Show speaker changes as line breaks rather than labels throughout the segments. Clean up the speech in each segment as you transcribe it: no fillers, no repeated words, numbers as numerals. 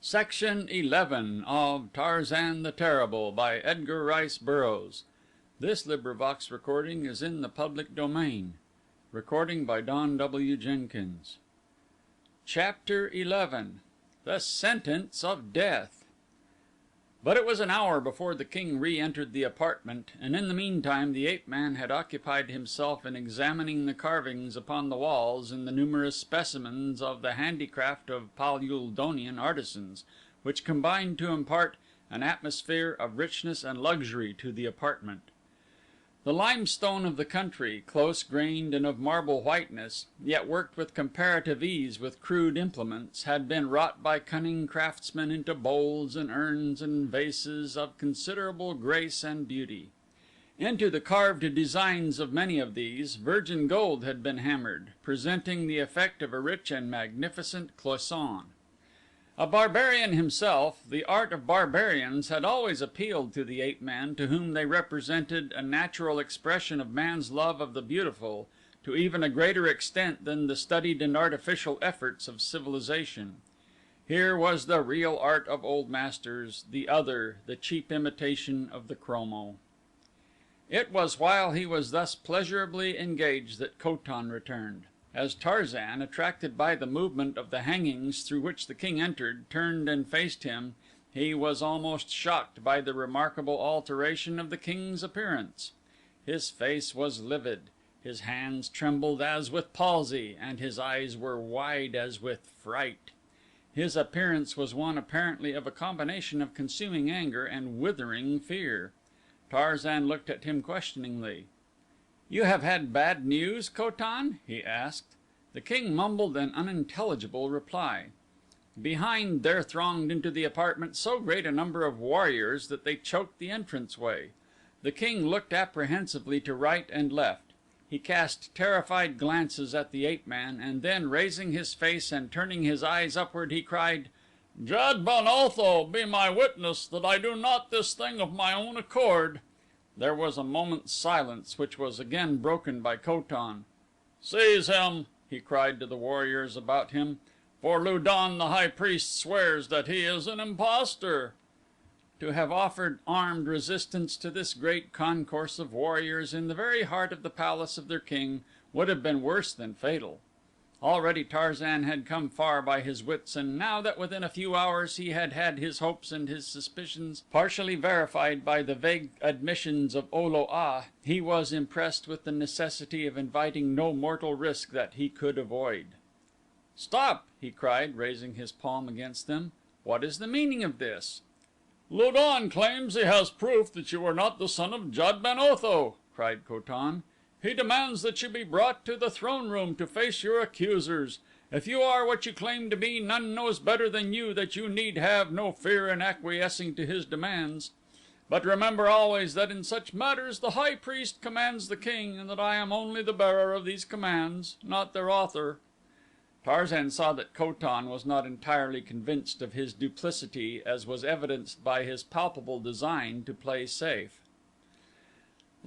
Section 11 of Tarzan the Terrible by Edgar Rice Burroughs. This recording is in the public domain. Recording by Don W. Jenkins. Chapter 11. The Sentence of Death. But it was an hour before the king re-entered the apartment, and in the meantime the ape man had occupied himself in examining the carvings upon the walls and the numerous specimens of the handicraft of Pal ul donian artisans, which combined to impart an atmosphere of richness and luxury to the apartment. The limestone of the country, close grained and of marble whiteness, yet worked with comparative ease with crude implements, had been wrought by cunning craftsmen into bowls and urns and vases of considerable grace and beauty. Into the carved designs of many of these, virgin gold had been hammered, presenting the effect of a rich and magnificent cloisonne. A barbarian himself, the art of barbarians had always appealed to the ape man, to whom they represented a natural expression of man's love of the beautiful to even a greater extent than the studied and artificial efforts of civilization. Here was the real art of old masters, the other, the cheap imitation of the chromo. It was while he was thus pleasurably engaged that Ko tan returned. As Tarzan, attracted by the movement of the hangings through which the king entered, turned and faced him, he was almost shocked by the remarkable alteration of the king's appearance. His face was livid, his hands trembled as with palsy, and his eyes were wide as with fright. His appearance was one apparently of a combination of consuming anger and withering fear. Tarzan looked at him questioningly. "You have had bad news, Ko tan?" he asked. The king mumbled an unintelligible reply. Behind there thronged into the apartment so great a number of warriors that they choked the entrance way. The king looked apprehensively to right and left. He cast terrified glances at the ape man and then, raising his face and turning his eyes upward, he cried: "Jad ben Otho, be my witness that I do not this thing of my own accord." There was a moment's silence, which was again broken by Ko tan. "Seize him!" he cried to the warriors about him, "for Lu don, the high priest, swears that he is an impostor." To have offered armed resistance to this great concourse of warriors in the very heart of the palace of their king would have been worse than fatal. Already Tarzan had come far by his wits, and now that within a few hours he had had his hopes and his suspicions partially verified by the vague admissions of O lo a, he was impressed with the necessity of inviting no mortal risk that he could avoid. "Stop!" he cried, raising his palm against them. "What is the meaning of this?" "Lu don claims he has proof that you are not the son of Jad ben Otho," cried Ko tan. "He demands that you be brought to the throne room to face your accusers. If you are what you claim to be, none knows better than you that you need have no fear in acquiescing to his demands. But remember always that in such matters the high priest commands the king, and that I am only the bearer of these commands, not their author." Tarzan saw that Ko tan was not entirely convinced of his duplicity, as was evidenced by his palpable design to play safe.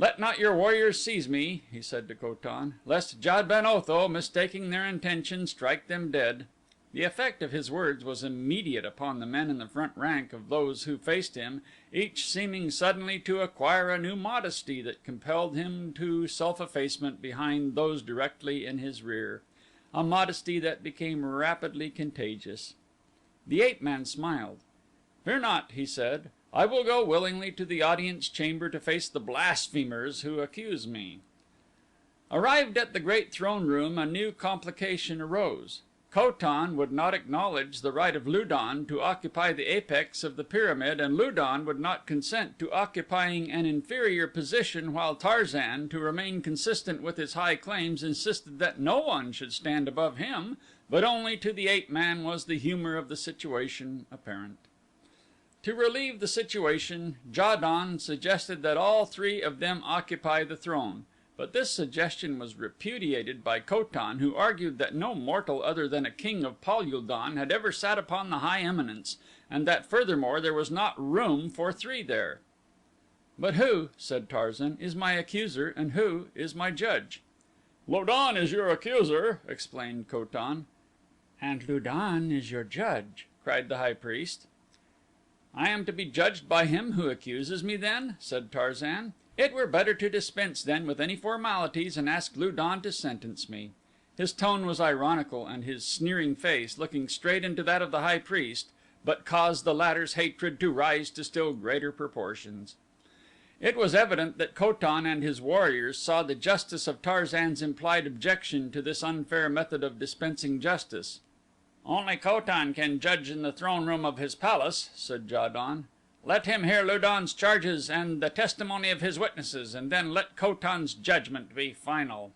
"Let not your warriors seize me," he said to Ko tan, "lest Jad ben Otho, mistaking their intention, strike them dead." The effect of his words was immediate upon the men in the front rank of those who faced him, each seeming suddenly to acquire a new modesty that compelled him to self-effacement behind those directly in his rear, a modesty that became rapidly contagious. The ape man smiled. "Fear not," he said. "I will go willingly to the audience chamber to face the blasphemers who accuse me." Arrived at the great throne room, a new complication arose. Ko tan would not acknowledge the right of Lu don to occupy the apex of the pyramid, and Lu don would not consent to occupying an inferior position, while Tarzan, to remain consistent with his high claims, insisted that no one should stand above him, but only to the ape man was the humor of the situation apparent. To relieve the situation, Ja don suggested that all three of them occupy the throne, but this suggestion was repudiated by Ko tan, who argued that no mortal other than a king of Pal ul don had ever sat upon the high eminence, and that furthermore there was not room for three there. "But who," said Tarzan, "is my accuser and who is my judge?" "Lu don is your accuser," explained Ko tan. "And Lu don is your judge," cried the high priest. "I am to be judged by him who accuses me, then?" said Tarzan. "It were better to dispense then with any formalities and ask Lu don to sentence me." His tone was ironical and his sneering face, looking straight into that of the high priest, but caused the latter's hatred to rise to still greater proportions. It was evident that Ko tan and his warriors saw the justice of Tarzan's implied objection to this unfair method of dispensing justice. "Only Ko tan can judge in the throne room of his palace," said Ja don. "Let him hear Lu don's charges and the testimony of his witnesses and then let Ko tan's judgment be final."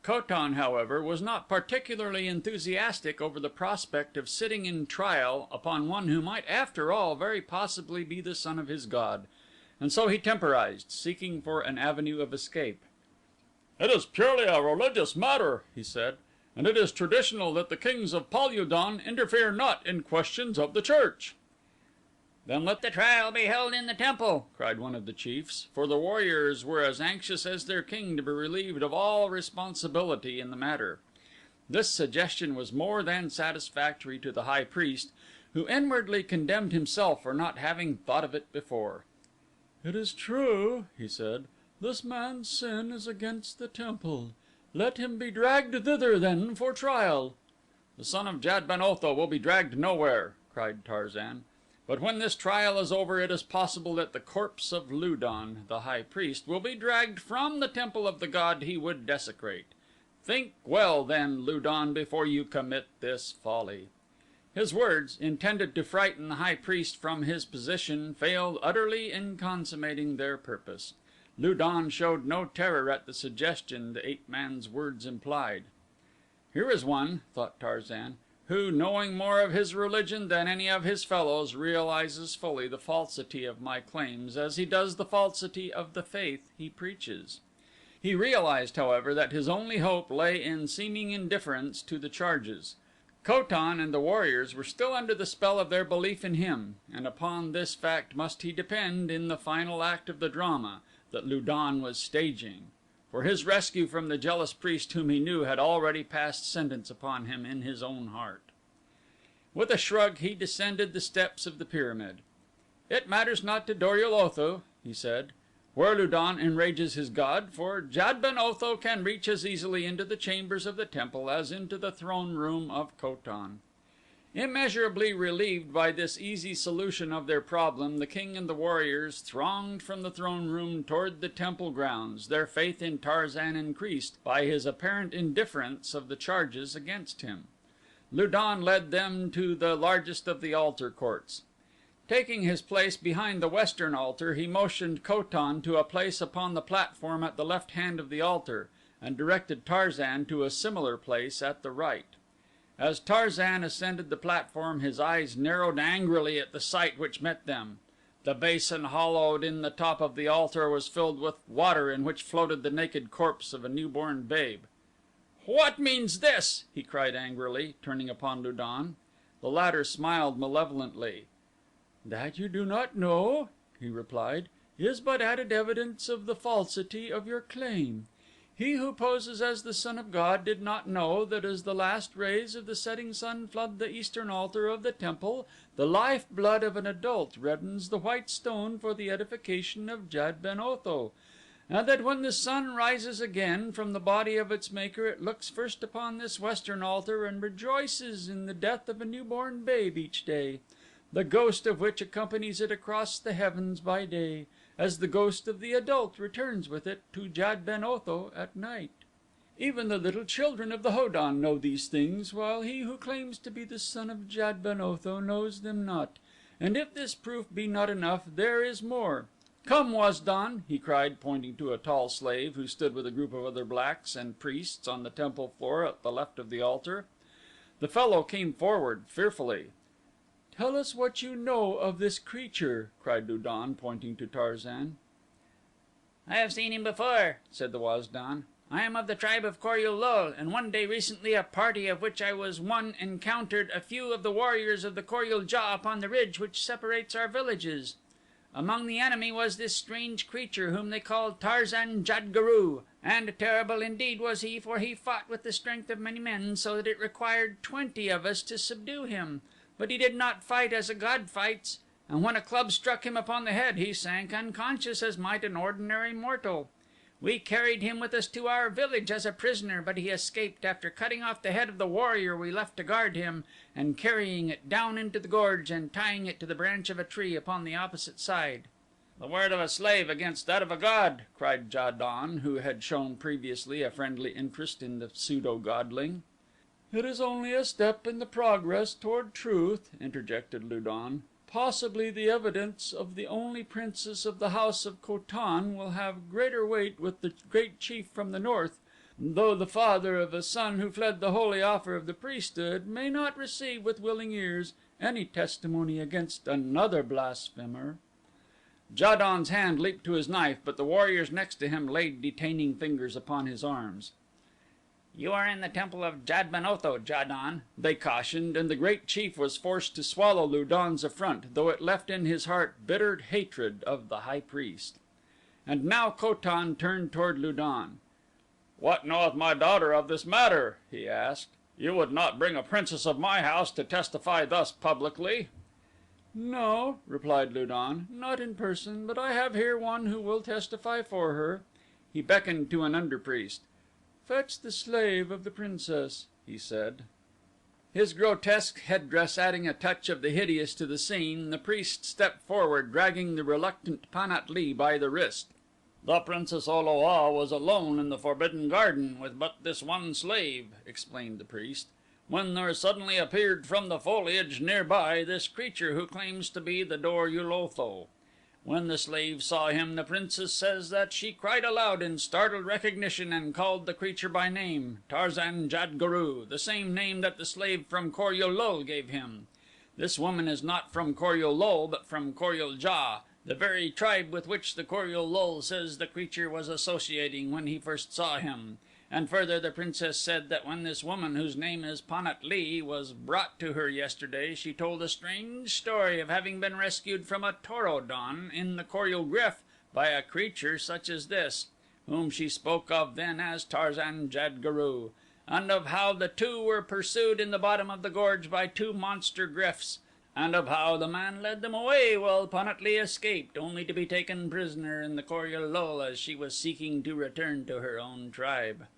Ko tan, however, was not particularly enthusiastic over the prospect of sitting in trial upon one who might after all very possibly be the son of his god, and so he temporized, seeking for an avenue of escape. "It is purely a religious matter," he said, "and it is traditional that the kings of Pal ul don interfere not in questions of the church." "Then let the trial be held in the temple," cried one of the chiefs, for the warriors were as anxious as their king to be relieved of all responsibility in the matter. This suggestion was more than satisfactory to the high priest, who inwardly condemned himself for not having thought of it before. "It is true," he said, "this man's sin is against the temple. Let him be dragged thither then for trial." "The son of Jad ben Otho will be dragged nowhere," cried Tarzan. "But when this trial is over it is possible that the corpse of Lu don, the high priest, will be dragged from the temple of the god he would desecrate. Think well then, Lu don, before you commit this folly." His words, intended to frighten the high priest from his position, failed utterly in consummating their purpose. Lu don showed no terror at the suggestion the ape man's words implied. "Here is one," thought Tarzan, "who, knowing more of his religion than any of his fellows, realizes fully the falsity of my claims as he does the falsity of the faith he preaches." He realized, however, that his only hope lay in seeming indifference to the charges. Ko tan and the warriors were still under the spell of their belief in him, and upon this fact must he depend in the final act of the drama that Lu don was staging, for his rescue from the jealous priest whom he knew had already passed sentence upon him in his own heart. With a shrug he descended the steps of the pyramid. "It matters not to Dor ul Otho," he said, "where Lu don enrages his god, for Jad ben Otho can reach as easily into the chambers of the temple as into the throne room of Ko tan." Immeasurably relieved by this easy solution of their problem, the king and the warriors thronged from the throne room toward the temple grounds, their faith in Tarzan increased by his apparent indifference of the charges against him. Lu don led them to the largest of the altar courts. Taking his place behind the western altar, he motioned Ko tan to a place upon the platform at the left hand of the altar and directed Tarzan to a similar place at the right. As Tarzan ascended the platform his eyes narrowed angrily at the sight which met them. The basin hollowed in the top of the altar was filled with water in which floated the naked corpse of a newborn babe. "What means this?" he cried angrily, turning upon Lu don. The latter smiled malevolently. "That you do not know," he replied, "is but added evidence of the falsity of your claim. He who poses as the son of god did not know that as the last rays of the setting sun flood the eastern altar of the temple, the life blood of an adult reddens the white stone for the edification of Jad ben Otho, and that when the sun rises again from the body of its maker it looks first upon this western altar and rejoices in the death of a newborn babe each day, the ghost of which accompanies it across the heavens by day, as the ghost of the adult returns with it to Jad ben Otho at night. Even the little children of the Ho don know these things, while he who claims to be the son of Jad ben Otho knows them not. And if this proof be not enough, there is more. Come, Waz don," he cried, pointing to a tall slave who stood with a group of other blacks and priests on the temple floor at the left of the altar. The fellow came forward fearfully. "Tell us what you know of this creature," cried Lu don, pointing to Tarzan. "I have seen him before," said the Waz don. "I am of the tribe of Kor ul lul, and one day recently a party of which I was one encountered a few of the warriors of the Kor ul ja upon the ridge which separates our villages. Among the enemy was this strange creature whom they called Tarzan jad guru, and terrible indeed was he, for he fought with the strength of many men so that it required 20 of us to subdue him.
but he did not fight as a god fights, and when a club struck him upon the head he sank unconscious as might an ordinary mortal. We carried him with us to our village as a prisoner, but he escaped after cutting off the head of the warrior we left to guard him and carrying it down into the gorge and tying it to the branch of a tree upon the opposite side."
"The word of a slave against that of a god," cried Ja don, who had shown previously a friendly interest in the pseudo godling. "It is only a step in the progress toward truth," interjected Lu don. "Possibly the evidence of the only princess of the house of Ko tan will have greater weight with the great chief from the north, though the father of a son who fled the holy offer of the priesthood may not receive with willing ears any testimony against another blasphemer." Ja don's hand leaped to his knife, but the warriors next to him laid detaining fingers upon his arms.
"You are in the temple of Jad ben Otho, Ja don,"
they cautioned, and the great chief was forced to swallow Lu don's affront, though it left in his heart bitter hatred of the high priest. And now Ko tan turned toward Lu don. "What knoweth my daughter of this matter?" he asked. "You would not bring a princess of my house to testify thus publicly?" "No," replied Lu don, "not in person, but I have here one who will testify for her." He beckoned to an under priest. "Fetch the slave of the princess," he said. His grotesque headdress adding a touch of the hideous to the scene, the priest stepped forward, dragging the reluctant Pan at lee by the wrist. "The Princess O lo a was alone in the Forbidden Garden with but this one slave," explained the priest, "when there suddenly appeared from the foliage nearby this creature who claims to be the Dor ul Otho. When the slave saw him, the princess says that she cried aloud in startled recognition and called the creature by name, Tarzan jad guru, the same name that the slave from Kor ul lul gave him. This woman is not from Kor ul lul but from Kor ul ja, the very tribe with which the Kor ul lul says the creature was associating when he first saw him. And further, the princess said that when this woman, whose name is Pan at lee, was brought to her yesterday, she told a strange story of having been rescued from a Tor o don in the Kor ul GRYF by a creature such as this, whom she spoke of then as Tarzan jad guru, and of how the two were pursued in the bottom of the gorge by two monster gryfs, and of how the man led them away while Pan at lee escaped, only to be taken prisoner in the Kor ul lul as she was seeking to return to her own tribe."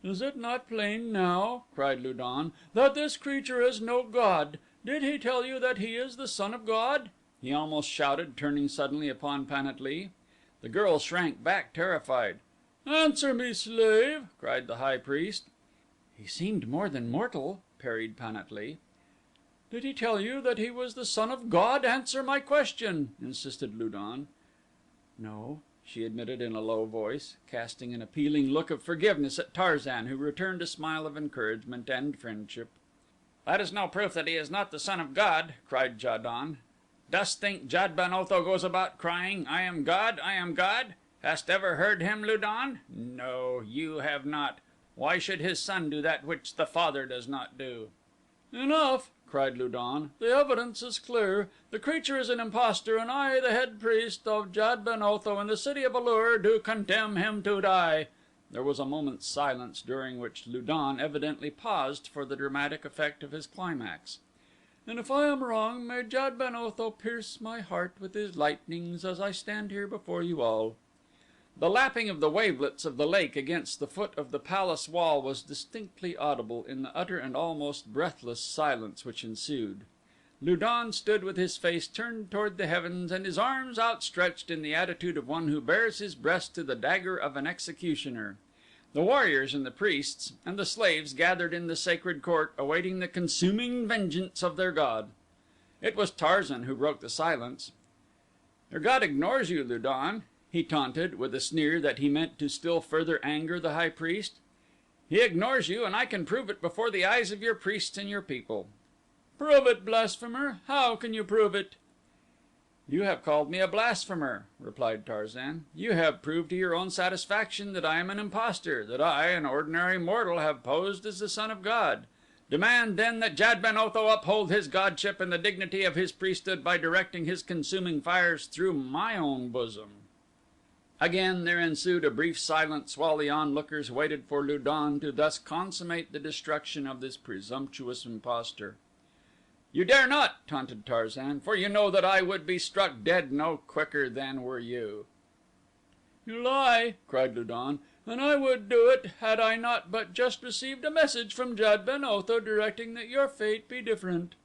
"Is it not plain now," cried Lu don, "that this creature is no god? Did he tell you that he is the son of God?" he almost shouted, turning suddenly upon Pan at lee. The girl shrank back terrified. "Answer me, slave!" cried the high priest. "He seemed more than mortal," parried Pan at lee. "Did he tell you that he was the son of God? Answer my question," insisted Lu don. "No," she admitted in a low voice, casting an appealing look of forgiveness at Tarzan, who returned a smile of encouragement and friendship. "That is no proof that he is not the son of God," cried Ja don. "Dost think Jad ben Otho goes about crying, 'I am God, I am God'? Hast ever heard him, Lu don? No, you have not. Why should his son do that which the father does not do?" "Enough!" cried Lu don. "The evidence is clear. The creature is an impostor and I, the head priest of Jad ben Otho in the city of A Lur, do condemn him to die." There was a moment's silence during which Lu don evidently paused for the dramatic effect of his climax. "And if I am wrong, may Jad ben Otho pierce my heart with his lightnings as I stand here before you all." The lapping of the wavelets of the lake against the foot of the palace wall was distinctly audible in the utter and almost breathless silence which ensued. Lu don stood with his face turned toward the heavens and his arms outstretched in the attitude of one who bares his breast to the dagger of an executioner. The warriors and the priests and the slaves gathered in the sacred court awaiting the consuming vengeance of their god. It was Tarzan who broke the silence. "Your god ignores you, Lu don," he taunted, with a sneer that he meant to still further anger the high priest. "He ignores you and I can prove it before the eyes of your priests and your people." "Prove it, blasphemer. How can you prove it?" "You have called me a blasphemer," replied Tarzan. "You have proved to your own satisfaction that I am an impostor, that I, an ordinary mortal, have posed as the son of God. Demand then that Jad ben Otho uphold his godship and the dignity of his priesthood by directing his consuming fires through my own bosom." Again there ensued a brief silence while the onlookers waited for Lu don to thus consummate the destruction of this presumptuous impostor. "You dare not," taunted Tarzan, "for you know that I would be struck dead no quicker than were you." "You lie," cried Lu don, "and I would do it had I not but just received a message from Jad ben Otho directing that your fate be different."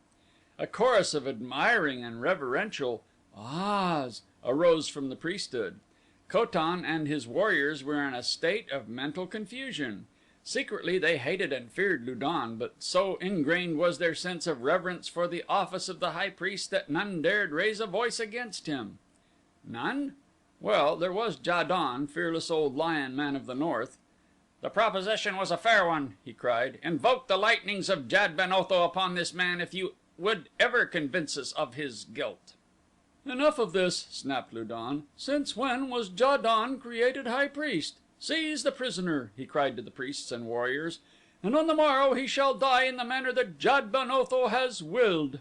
A chorus of admiring and reverential "Ahs" arose from the priesthood. Ko tan and his warriors were in a state of mental confusion. Secretly they hated and feared Lu don, but so ingrained was their sense of reverence for the office of the high priest that none dared raise a voice against him. None? Well, there was Ja don, fearless old lion man of the north. "The proposition was a fair one," he cried. "Invoke the lightnings of Jad ben Otho upon this man if you would ever convince us of his guilt." "Enough of this," snapped Lu don. "Since when was Ja don created high priest? Seize the prisoner," he cried to the priests and warriors, "and on the morrow he shall die in the manner that Jad ben Otho has willed."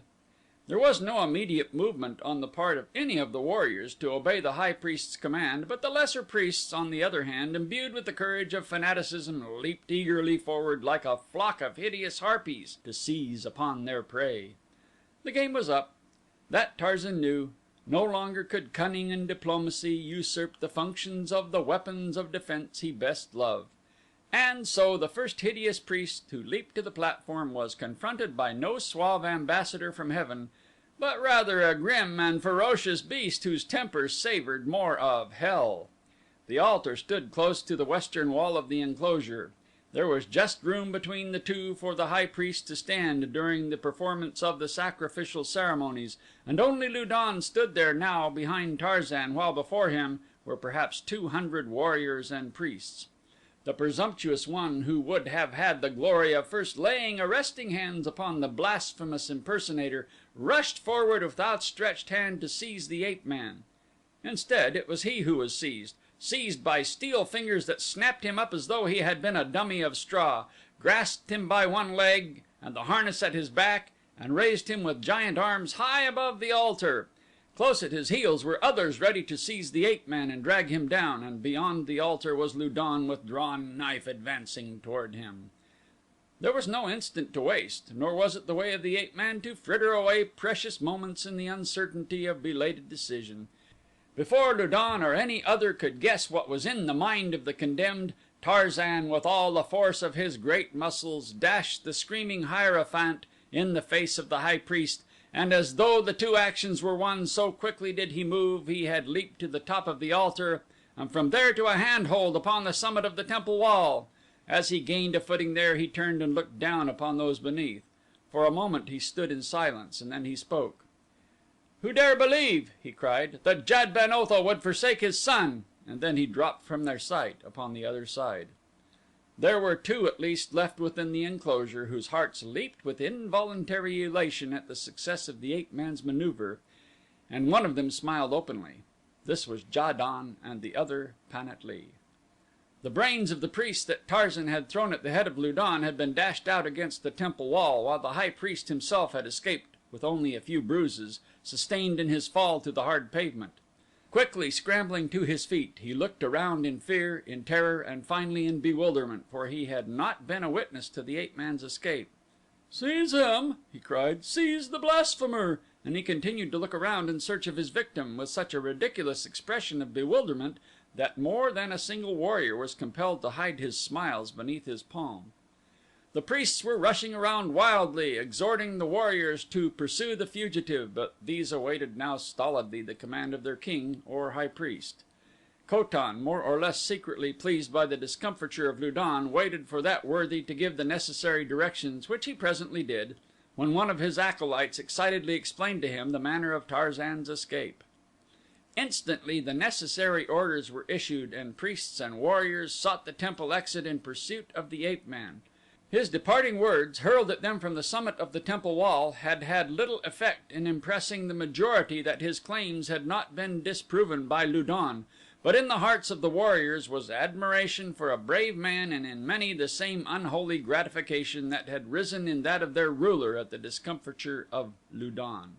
There was no immediate movement on the part of any of the warriors to obey the high priest's command, but the lesser priests, on the other hand, imbued with the courage of fanaticism, leaped eagerly forward like a flock of hideous harpies to seize upon their prey. The game was up. That Tarzan knew. No longer could cunning and diplomacy usurp the functions of the weapons of defense he best loved. And so the first hideous priest who leaped to the platform was confronted by no suave ambassador from heaven, but rather a grim and ferocious beast whose temper savored more of hell. The altar stood close to the western wall of the enclosure. There was just room between the two for the high priest to stand during the performance of the sacrificial ceremonies, and only Lu don stood there now behind Tarzan, while before him were perhaps 200 warriors and priests. The presumptuous one who would have had the glory of first laying arresting hands upon the blasphemous impersonator rushed forward with outstretched hand to seize the ape man. Instead, it was he who was seized by steel fingers that snapped him up as though he had been a dummy of straw, grasped him by one leg and the harness at his back, and raised him with giant arms high above the altar. Close at his heels were others ready to seize the ape man and drag him down, and beyond the altar was Lu don with drawn knife advancing toward him. There was no instant to waste, nor was it the way of the ape man to fritter away precious moments in the uncertainty of belated decision. Before Lu don or any other could guess what was in the mind of the condemned, Tarzan, with all the force of his great muscles, dashed the screaming hierophant in the face of the high priest, and as though the two actions were one, so quickly did he move, he had leaped to the top of the altar and from there to a handhold upon the summit of the temple wall. As he gained a footing there he turned and looked down upon those beneath. For a moment he stood in silence and then he spoke. "Who dare believe," he cried, "that Jad ben Otho would forsake his son?" And then he dropped from their sight upon the other side. There were two at least left within the enclosure whose hearts leaped with involuntary elation at the success of the ape man's maneuver, and one of them smiled openly. This was Ja don and the other Pan at lee. The brains of the priest that Tarzan had thrown at the head of Lu don had been dashed out against the temple wall, while the high priest himself had escaped with only a few bruises sustained in his fall to the hard pavement. Quickly scrambling to his feet, he looked around in fear, in terror, and finally in bewilderment, for he had not been a witness to the ape man's escape. "Seize him!" he cried. "Seize the blasphemer!" And he continued to look around in search of his victim with such a ridiculous expression of bewilderment that more than a single warrior was compelled to hide his smiles beneath his palm. The priests were rushing around wildly, exhorting the warriors to pursue the fugitive, but these awaited now stolidly the command of their king or high priest. Ko tan, more or less secretly pleased by the discomfiture of Lu don, waited for that worthy to give the necessary directions, which he presently did, when one of his acolytes excitedly explained to him the manner of Tarzan's escape. Instantly the necessary orders were issued and priests and warriors sought the temple exit in pursuit of the ape man. His departing words, hurled at them from the summit of the temple wall, had had little effect in impressing the majority that his claims had not been disproven by Lu don, but in the hearts of the warriors was admiration for a brave man and in many the same unholy gratification that had risen in that of their ruler at the discomfiture of Lu don.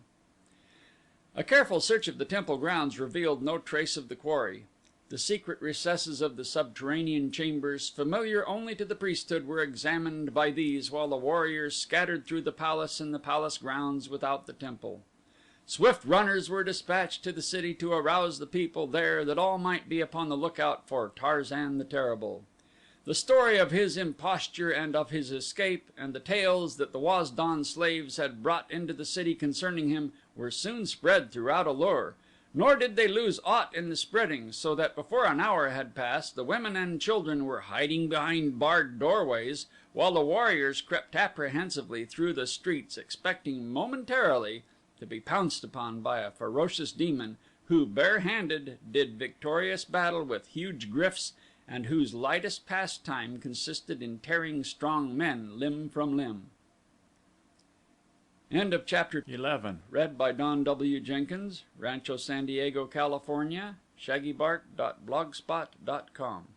A careful search of the temple grounds revealed no trace of the quarry. The secret recesses of the subterranean chambers, familiar only to the priesthood, were examined by these, while the warriors scattered through the palace and the palace grounds without the temple. Swift runners were dispatched to the city to arouse the people there that all might be upon the lookout for Tarzan the Terrible. The story of his imposture and of his escape, and the tales that the Waz don slaves had brought into the city concerning him, were soon spread throughout A lur, nor did they lose aught in the spreading, so that before an hour had passed the women and children were hiding behind barred doorways, while the warriors crept apprehensively through the streets, expecting momentarily to be pounced upon by a ferocious demon who, barehanded, did victorious battle with huge gryfs and whose lightest pastime consisted in tearing strong men limb from limb. End of chapter 11. Read by Don W. Jenkins, Rancho San Diego, California. shaggybark.blogspot.com